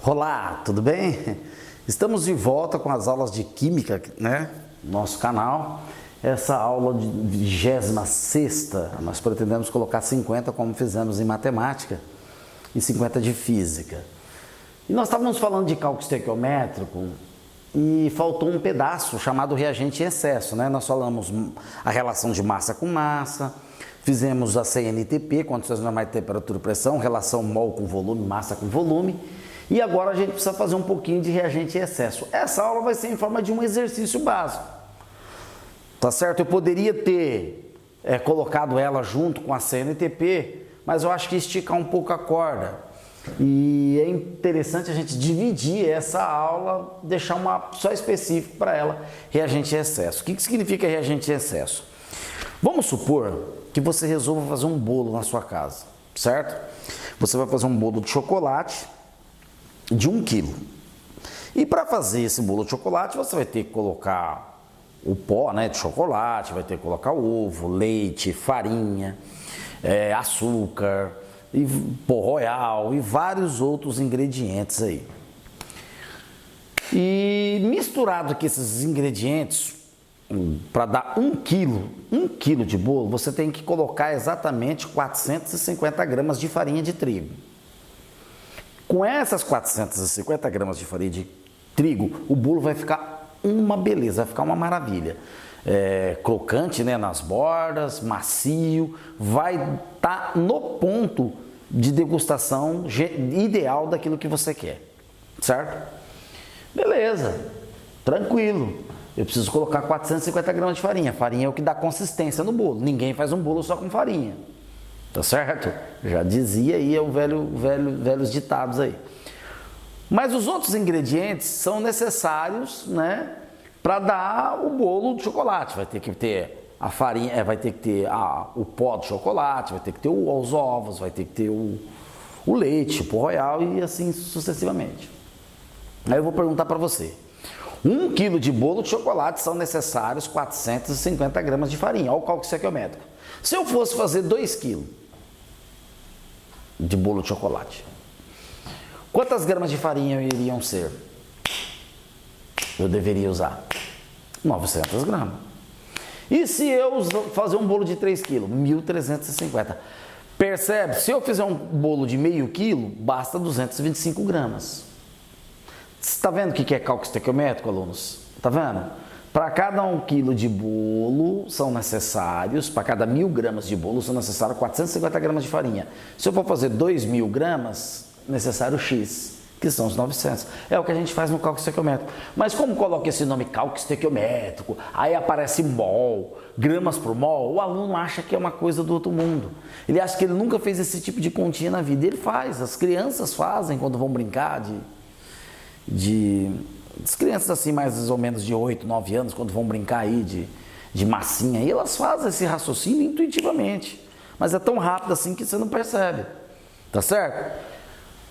Olá, tudo bem? Estamos de volta com as aulas de Química, né? Nosso canal. Essa aula de 26ª, nós pretendemos colocar 50 como fizemos em Matemática e 50 de Física. E nós estávamos falando de cálculo estequiométrico e faltou um pedaço chamado reagente em excesso, né? Nós falamos a relação de massa com massa, fizemos a CNTP, condições normais de temperatura e pressão, relação mol com volume, massa com volume. E agora a gente precisa fazer um pouquinho de reagente em excesso. Essa aula vai ser em forma de um exercício básico. Tá certo? Eu poderia ter colocado ela junto com a CNTP, mas eu acho que esticar um pouco a corda. E é interessante a gente dividir essa aula, deixar uma só específica para ela, reagente em excesso. O que significa reagente em excesso? Vamos supor que você resolva fazer um bolo na sua casa, certo? Você vai fazer um bolo de chocolate de 1 kg. E para fazer esse bolo de chocolate, você vai ter que colocar o pó, né, de chocolate, vai ter que colocar ovo, leite, farinha, açúcar, e pó royal e vários outros ingredientes aí. E misturado com esses ingredientes, para dar 1 kg de bolo, você tem que colocar exatamente 450 gramas de farinha de trigo. Com essas 450 gramas de farinha de trigo, o bolo vai ficar uma beleza, vai ficar uma maravilha. Crocante, né, nas bordas, macio, vai estar no ponto de degustação ideal daquilo que você quer, certo? Beleza, tranquilo. Eu preciso colocar 450 gramas de farinha. Farinha é o que dá consistência no bolo. Ninguém faz um bolo só com farinha. Tá certo? Já dizia aí velhos ditados aí. Mas os outros ingredientes são necessários, né, para dar o bolo de chocolate. Vai ter que ter a farinha, vai ter que ter o pó de chocolate, vai ter que ter os ovos, vai ter que ter o leite, o pó royal e assim sucessivamente. Aí eu vou perguntar para você. 1 kg de bolo de chocolate são necessários 450 gramas de farinha. Olha o cálculo estequiométrico. Se eu fosse fazer 2 kg de bolo de chocolate, quantas gramas de farinha iriam ser? Eu deveria usar 900 gramas. E se eu fazer um bolo de 3 kg? 1.350. Percebe? Se eu fizer um bolo de meio quilo, basta 225 gramas. Você está vendo o que é cálculo estequiométrico, alunos? Está vendo? Para cada 1 kg de bolo são necessários, para cada 1.000 gramas de bolo são necessários 450 gramas de farinha. Se eu for fazer 2.000 gramas, necessário X, que são os 900. É o que a gente faz no cálculo estequiométrico. Mas como coloca esse nome cálculo estequiométrico, aí aparece mol, gramas por mol, o aluno acha que é uma coisa do outro mundo. Ele acha que ele nunca fez esse tipo de continha na vida. Ele faz, as crianças fazem quando vão brincar as crianças assim mais ou menos de 8, 9 anos, quando vão brincar aí de massinha, e elas fazem esse raciocínio intuitivamente, mas é tão rápido assim que você não percebe, tá certo?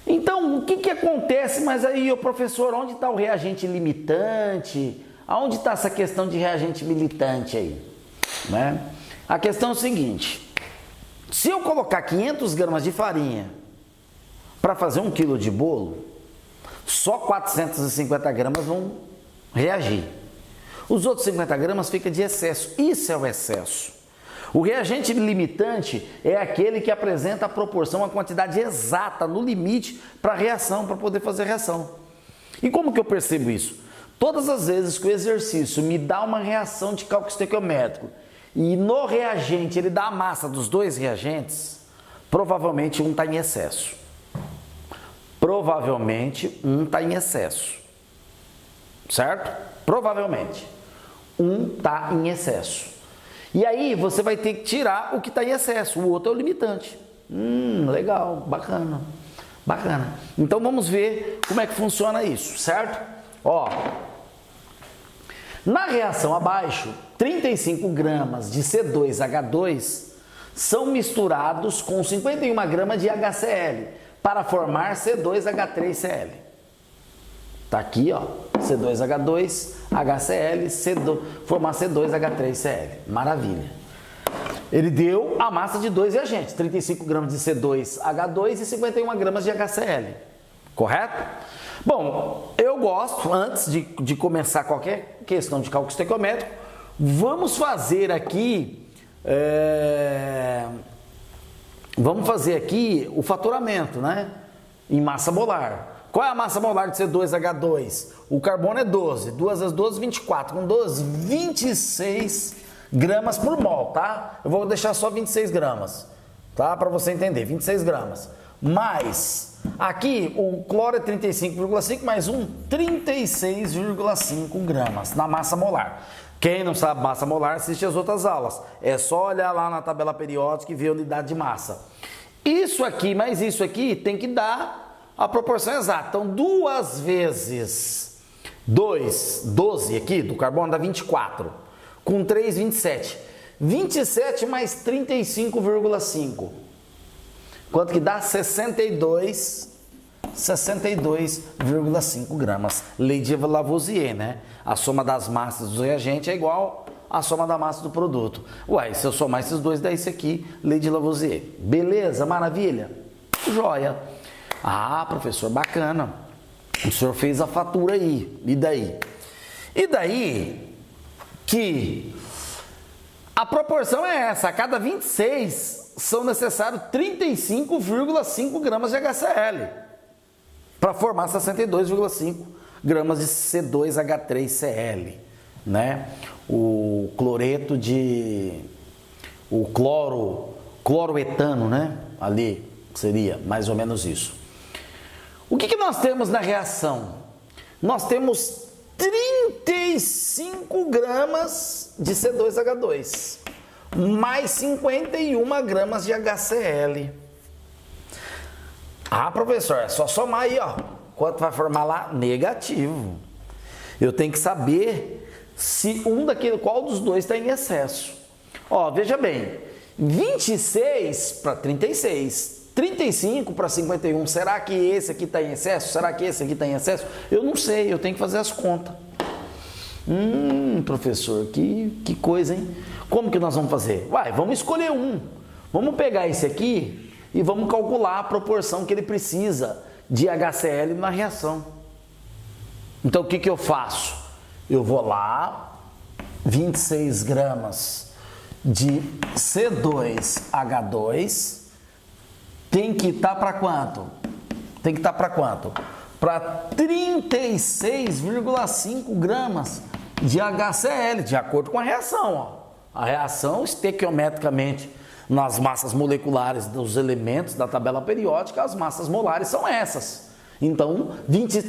Então, o que acontece? Mas aí, o professor, onde está o reagente limitante? Aonde está essa questão de reagente limitante aí? Né? A questão é o seguinte, se eu colocar 500 gramas de farinha para fazer 1 kg de bolo, só 450 gramas vão reagir. Os outros 50 gramas ficam de excesso. Isso é o excesso. O reagente limitante é aquele que apresenta a proporção, a quantidade exata, no limite, para a reação, para poder fazer a reação. E como que eu percebo isso? Todas as vezes que o exercício me dá uma reação de cálculo estequiométrico e no reagente ele dá a massa dos dois reagentes, provavelmente um está em excesso. Provavelmente um está em excesso, certo? Provavelmente um está em excesso. E aí você vai ter que tirar o que está em excesso, o outro é o limitante. Legal, bacana, bacana. Então vamos ver como é que funciona isso, certo? Ó, na reação abaixo, 35 gramas de C2H2 são misturados com 51 gramas de HCl. Para formar C2H3Cl. Tá aqui, ó, C2H2, HCl, formar C2H3Cl. Maravilha. Ele deu a massa de dois reagentes, 35 gramas de C2H2 e 51 gramas de HCl. Correto? Bom, eu gosto, antes de começar qualquer questão de cálculo estequiométrico, vamos fazer aqui o fatoramento, né? Em massa molar. Qual é a massa molar de C2H2? O carbono é 12, 2 vezes 12, 24. Com 12, 26 gramas por mol, tá? Eu vou deixar só 26 gramas, tá? Para você entender, 26 gramas. Mais, aqui o cloro é 35,5, mais 36,5 gramas na massa molar. Quem não sabe massa molar, assiste as outras aulas. É só olhar lá na tabela periódica e ver a unidade de massa. Isso aqui mais isso aqui tem que dar a proporção exata. Então, 2 vezes 2, 12 aqui do carbono dá 24. Com 3, 27. 27 mais 35,5. Quanto que dá? 62,5 gramas. Lei de Lavoisier, né? A soma das massas do reagente é igual à soma da massa do produto. Uai, se eu somar esses dois, dá isso aqui, lei de Lavoisier. Beleza? Maravilha? Joia. Ah, professor, bacana. O senhor fez a fatura aí. E daí? E daí que a proporção é essa. A cada 26 são necessários 35,5 gramas de HCl para formar 62,5 gramas de C2H3Cl, né? O cloreto de... o cloroetano, né? Ali seria mais ou menos isso. O que nós temos na reação? Nós temos 35 gramas de C2H2, mais 51 gramas de HCl. Ah, professor, é só somar aí, ó. Quanto vai formar lá? Negativo. Eu tenho que saber se qual dos dois está em excesso. Ó, veja bem, 26 para 36. 35 para 51, será que esse aqui está em excesso? Será que esse aqui está em excesso? Eu não sei, eu tenho que fazer as contas. Professor, que coisa, hein? Como que nós vamos fazer? Uai, vamos escolher um. Vamos pegar esse aqui e vamos calcular a proporção que ele precisa de HCl na reação. Então, o que eu faço? Eu vou lá, 26 gramas de C2H2... tem que estar para quanto? Tem que estar para quanto? Para 36,5 gramas de HCl, de acordo com a reação. Ó. A reação, estequiometricamente, nas massas moleculares dos elementos da tabela periódica, as massas molares são essas. Então,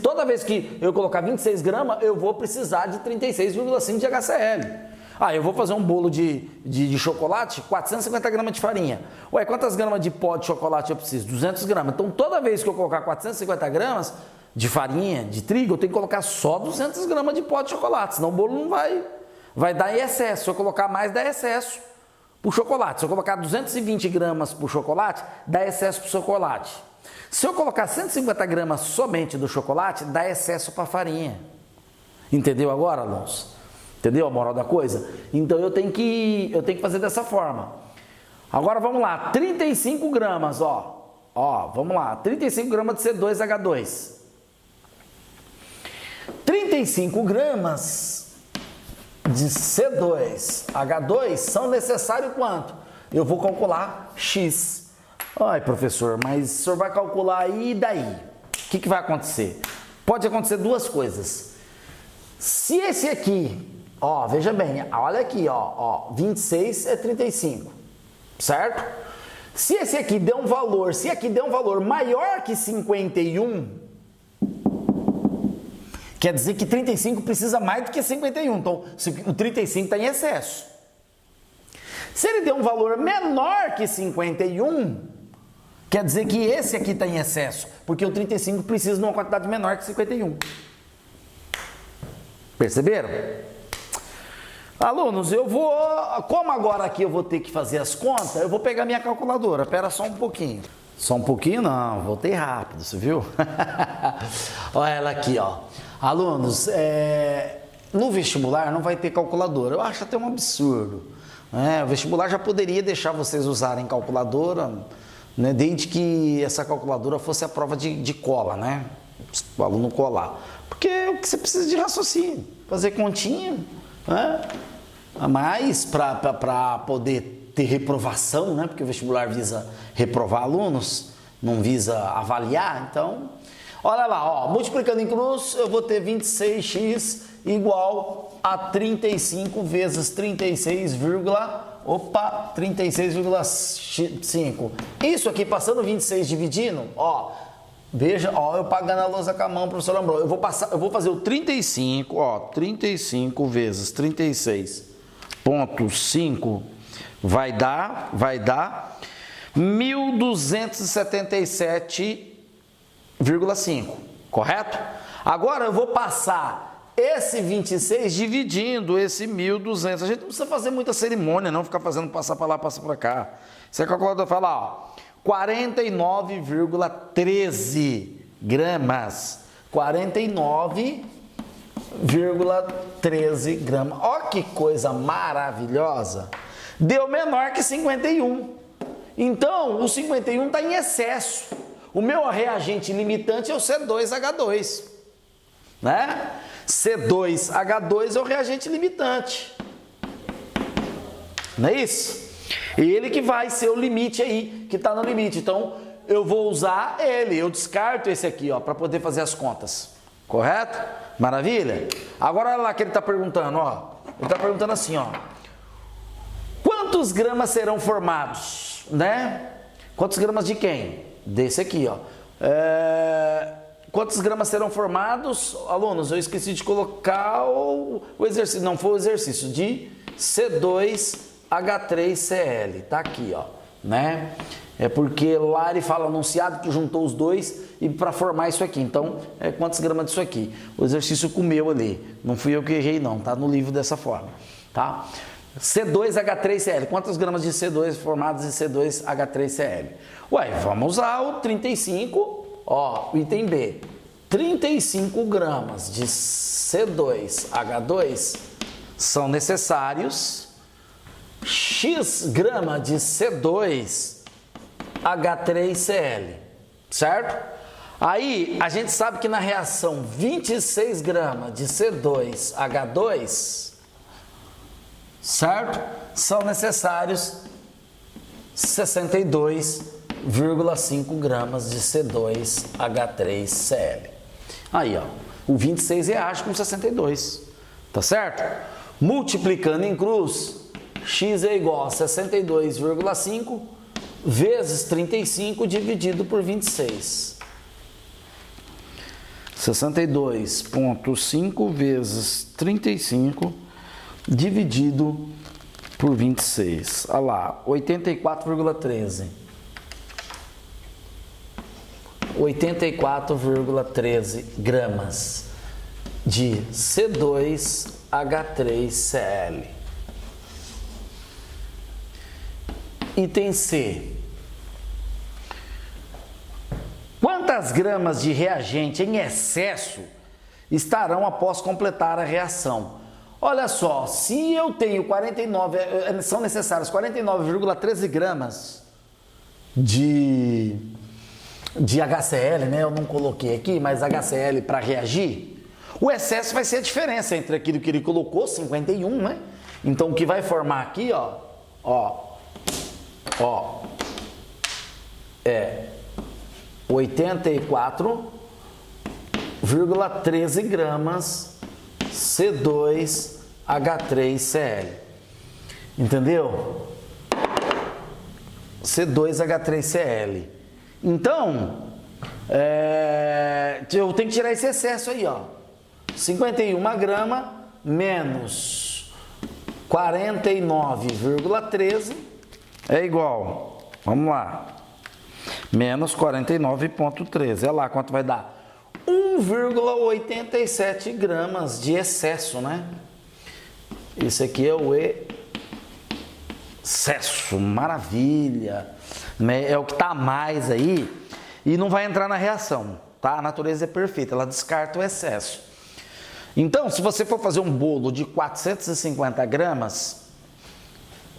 toda vez que eu colocar 26 gramas, eu vou precisar de 36,5 de HCl. Ah, eu vou fazer um bolo de chocolate, 450 gramas de farinha. Ué, quantas gramas de pó de chocolate eu preciso? 200 gramas. Então, toda vez que eu colocar 450 gramas de farinha, de trigo, eu tenho que colocar só 200 gramas de pó de chocolate, senão o bolo não vai dar em excesso. Se eu colocar mais, dá excesso para o chocolate. Se eu colocar 220 gramas para o chocolate, dá excesso para o chocolate. Se eu colocar 150 gramas somente do chocolate, dá excesso para a farinha. Entendeu agora, Alonso? Entendeu a moral da coisa? Então eu tenho que fazer dessa forma. Agora vamos lá, 35 gramas, ó. Ó, vamos lá, 35 gramas de C2H2. 35 gramas de C2H2 são necessários quanto? Eu vou calcular X. Ai, professor, mas o senhor vai calcular aí e daí? O que vai acontecer? Pode acontecer duas coisas. Se esse aqui... Ó, veja bem, olha aqui, ó, 26 é 35, certo? Se esse aqui der um valor, maior que 51, quer dizer que 35 precisa mais do que 51, então o 35 está em excesso. Se ele der um valor menor que 51, quer dizer que esse aqui está em excesso, porque o 35 precisa de uma quantidade menor que 51. Perceberam? Alunos, como agora aqui eu vou ter que fazer as contas, eu vou pegar minha calculadora, espera só um pouquinho. Só um pouquinho não, voltei rápido, você viu? Olha ela aqui, ó. Alunos, no vestibular não vai ter calculadora, eu acho até um absurdo. O vestibular já poderia deixar vocês usarem calculadora, né, desde que essa calculadora fosse a prova de cola, né? o aluno colar. Porque você precisa de raciocínio, fazer continha, né? Mas para poder ter reprovação, né? Porque o vestibular visa reprovar alunos, não visa avaliar, então... Olha lá, ó, multiplicando em cruz, eu vou ter 26x igual a 35 vezes 36,5. Isso aqui, passando 26 dividindo, ó, veja, ó, eu pagando a lousa com a mão, professor Ambrosio, eu vou fazer o 35, ó, 35 vezes 36,5 vai dar 1.277,5, correto? Agora eu vou passar esse 26 dividindo esse 1.200. A gente não precisa fazer muita cerimônia, não ficar fazendo passar para lá, passar para cá. Você é calculador, fala, ó, 49,13 gramas. 49,13 gramas. Ó que coisa maravilhosa. Deu menor que 51. Então, o 51 está em excesso. O meu reagente limitante é o C2H2, né? C2H2 é o reagente limitante, não é isso? Ele que vai ser o limite aí, que está no limite. Então, eu vou usar ele, eu descarto esse aqui, ó, para poder fazer as contas, correto? Maravilha? Agora, olha lá que ele está perguntando, ó. Ele está perguntando assim, ó. Quantos gramas serão formados, né? Quantos gramas de quem? Desse aqui, ó. Quantos gramas serão formados? Alunos, eu esqueci de colocar o exercício, não foi o exercício, de C2H3Cl, tá aqui, ó, né? É porque lá ele fala anunciado que juntou os dois e para formar isso aqui. Então, quantos gramas disso aqui? O exercício comeu ali, não fui eu que errei não, tá no livro dessa forma, tá? C2H3Cl, quantos gramas de C2 formados em C2H3Cl? Ué, vamos usar o 35, ó, item B. 35 gramas de C2H2 são necessários X grama de C2H3Cl, certo? Aí, a gente sabe que na reação 26 gramas de C2H2, certo? São necessários 62,5 gramas de C2H3Cl. Aí, ó, o 26 reage com 62, tá certo? Multiplicando em cruz, X é igual a 62,5 vezes 35 dividido por 26. 62,5 vezes 35 dividido por 26. Olha lá, 84,13. 84,13 gramas de C2H3Cl. Item C. Quantas gramas de reagente em excesso estarão após completar a reação? Olha só, se eu tenho 49, são necessários 49,13 gramas de HCl, né? Eu não coloquei aqui, mas HCl para reagir, o excesso vai ser a diferença entre aquilo que ele colocou, 51, né? Então, o que vai formar aqui, ó, é 84,13 gramas C2H3Cl. Entendeu? C2H3Cl. Então, eu tenho que tirar esse excesso aí, ó. 51 grama menos 49,13 é igual, vamos lá, menos 49,13. Olha lá quanto vai dar. 1,87 gramas de excesso, né? Esse aqui é o excesso, maravilha. É o que está a mais aí e não vai entrar na reação, tá? A natureza é perfeita, ela descarta o excesso. Então, se você for fazer um bolo de 450 gramas,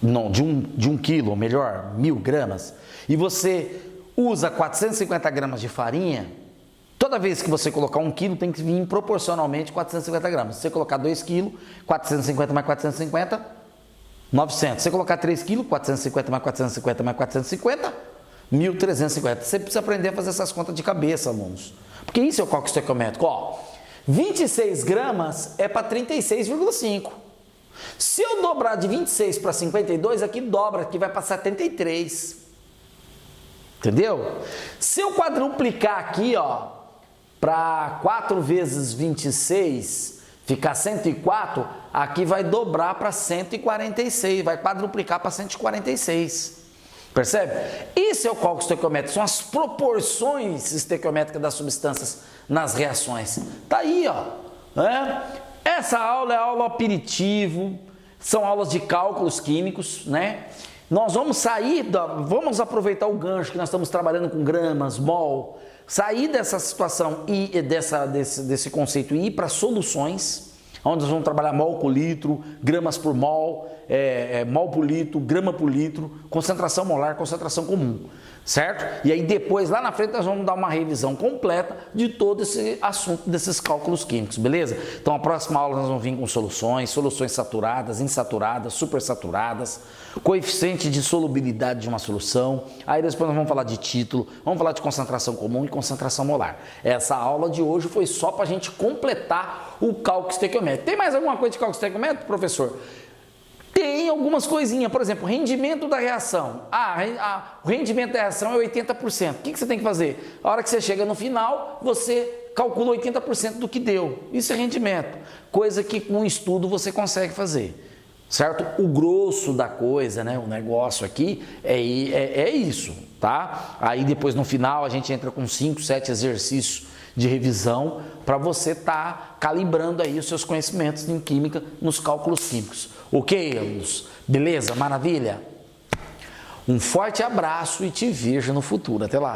não, de um quilo, ou melhor, 1.000 gramas, e você usa 450 gramas de farinha, toda vez que você colocar 1 quilo, tem que vir proporcionalmente 450 gramas. Se você colocar 2 quilos, 450 mais 450, 900. Se você colocar 3 quilos, 450 mais 450 mais 450, 1.350. Você precisa aprender a fazer essas contas de cabeça, alunos. Porque isso é o cálculo estequiométrico. Ó, 26 gramas é para 36,5. Se eu dobrar de 26 para 52, aqui dobra, aqui vai para 73. Entendeu? Se eu quadruplicar aqui, ó, para 4 vezes 26, ficar 104, aqui vai dobrar para 146, vai quadruplicar para 146. Percebe? Isso é o cálculo estequiométrico, são as proporções estequiométricas das substâncias nas reações. Tá aí, ó. Né? Essa aula é aula aperitivo, são aulas de cálculos químicos, né? Nós vamos vamos aproveitar o gancho que nós estamos trabalhando com gramas, mol, sair dessa situação e desse conceito e ir para soluções, onde nós vamos trabalhar mol por litro, gramas por mol, mol por litro, grama por litro, concentração molar, concentração comum, certo? E aí depois, lá na frente, nós vamos dar uma revisão completa de todo esse assunto desses cálculos químicos, beleza? Então, a próxima aula nós vamos vir com soluções saturadas, insaturadas, supersaturadas, coeficiente de solubilidade de uma solução, aí depois nós vamos falar de título, vamos falar de concentração comum e concentração molar. Essa aula de hoje foi só para a gente completar o cálculo estequiométrico. Tem mais alguma coisa de cálculo estequiométrico, professor? Tem algumas coisinhas, por exemplo, rendimento da reação. O rendimento da reação é 80%. O que você tem que fazer? A hora que você chega no final, você calcula 80% do que deu. Isso é rendimento. Coisa que com estudo você consegue fazer. Certo? O grosso da coisa, né? O negócio aqui é isso, tá? Aí depois no final a gente entra com 5, 7 exercícios de revisão para você estar calibrando aí os seus conhecimentos em química nos cálculos químicos. Ok, alunos? Beleza? Maravilha? Um forte abraço e te vejo no futuro. Até lá!